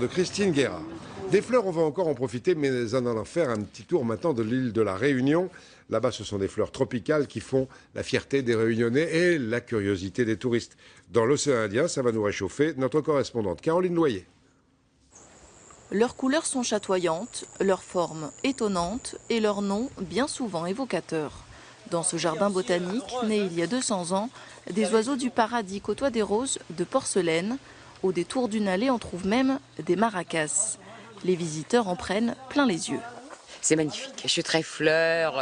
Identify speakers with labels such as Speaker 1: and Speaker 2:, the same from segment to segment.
Speaker 1: De Christine Guérard. Des fleurs, on va encore en profiter, mais en allant faire un petit tour maintenant de l'île de la Réunion. Là-bas, ce sont des fleurs tropicales qui font la fierté des Réunionnais et la curiosité des touristes. Dans l'océan Indien, ça va nous réchauffer. Notre correspondante Caroline Loyer.
Speaker 2: Leurs couleurs sont chatoyantes, leurs formes étonnantes et leurs noms bien souvent évocateurs. Dans ce jardin botanique, né il y a 200 ans, des oiseaux du paradis côtoient des roses de porcelaine. Au détour d'une allée, on trouve même des maracas. Les visiteurs en prennent plein les yeux.
Speaker 3: C'est magnifique. Je suis très fleur.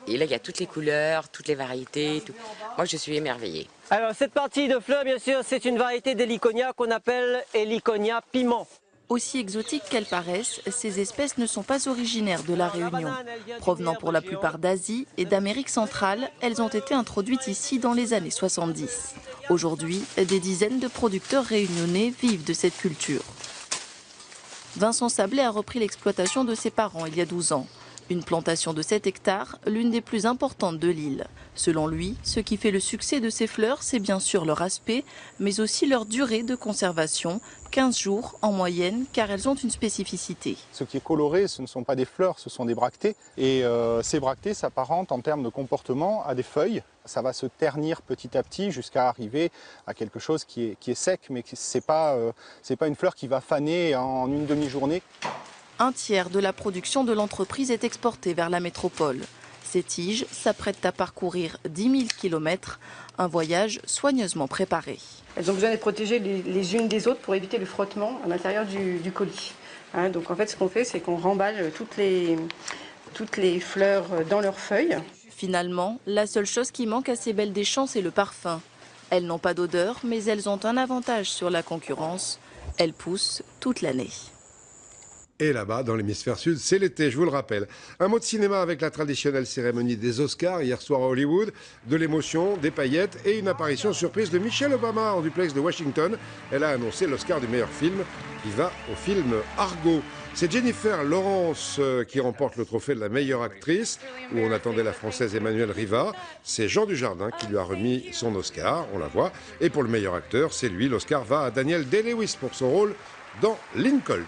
Speaker 3: Et là, il y a toutes les couleurs, toutes les variétés. Tout. Moi, je suis émerveillée.
Speaker 4: Alors, cette partie de fleurs, bien sûr, c'est une variété d'héliconia qu'on appelle héliconia piment.
Speaker 2: Aussi exotiques qu'elles paraissent, ces espèces ne sont pas originaires de la Réunion. Provenant pour la plupart d'Asie et d'Amérique centrale, elles ont été introduites ici dans les années 70. Aujourd'hui, des dizaines de producteurs réunionnais vivent de cette culture. Vincent Sablé a repris l'exploitation de ses parents il y a 12 ans. Une plantation de 7 hectares, l'une des plus importantes de l'île. Selon lui, ce qui fait le succès de ces fleurs, c'est bien sûr leur aspect, mais aussi leur durée de conservation, 15 jours en moyenne, car elles ont une spécificité.
Speaker 5: Ce qui est coloré, ce ne sont pas des fleurs, ce sont des bractées. Et ces bractées s'apparentent en termes de comportement à des feuilles. Ça va se ternir petit à petit jusqu'à arriver à quelque chose qui est sec, mais ce n'est pas une fleur qui va faner en une demi-journée.
Speaker 2: Un tiers de la production de l'entreprise est exportée vers la métropole. Ces tiges s'apprêtent à parcourir 10 000 km, un voyage soigneusement préparé.
Speaker 6: Elles ont besoin d'être protégées les unes des autres pour éviter le frottement à l'intérieur du colis. Donc en fait, ce qu'on fait, c'est qu'on remballe toutes les fleurs dans leurs feuilles.
Speaker 2: Finalement, la seule chose qui manque à ces belles des champs, c'est le parfum. Elles n'ont pas d'odeur, mais elles ont un avantage sur la concurrence. Elles poussent toute l'année.
Speaker 1: Et là-bas, dans l'hémisphère sud, c'est l'été, je vous le rappelle. Un mot de cinéma avec la traditionnelle cérémonie des Oscars hier soir à Hollywood, de l'émotion, des paillettes et une apparition surprise de Michelle Obama en duplex de Washington. Elle a annoncé l'Oscar du meilleur film qui va au film Argo. C'est Jennifer Lawrence qui remporte le trophée de la meilleure actrice, où on attendait la française Emmanuelle Riva. C'est Jean Dujardin qui lui a remis son Oscar, on la voit. Et pour le meilleur acteur, c'est lui, l'Oscar va à Daniel Day-Lewis pour son rôle dans Lincoln.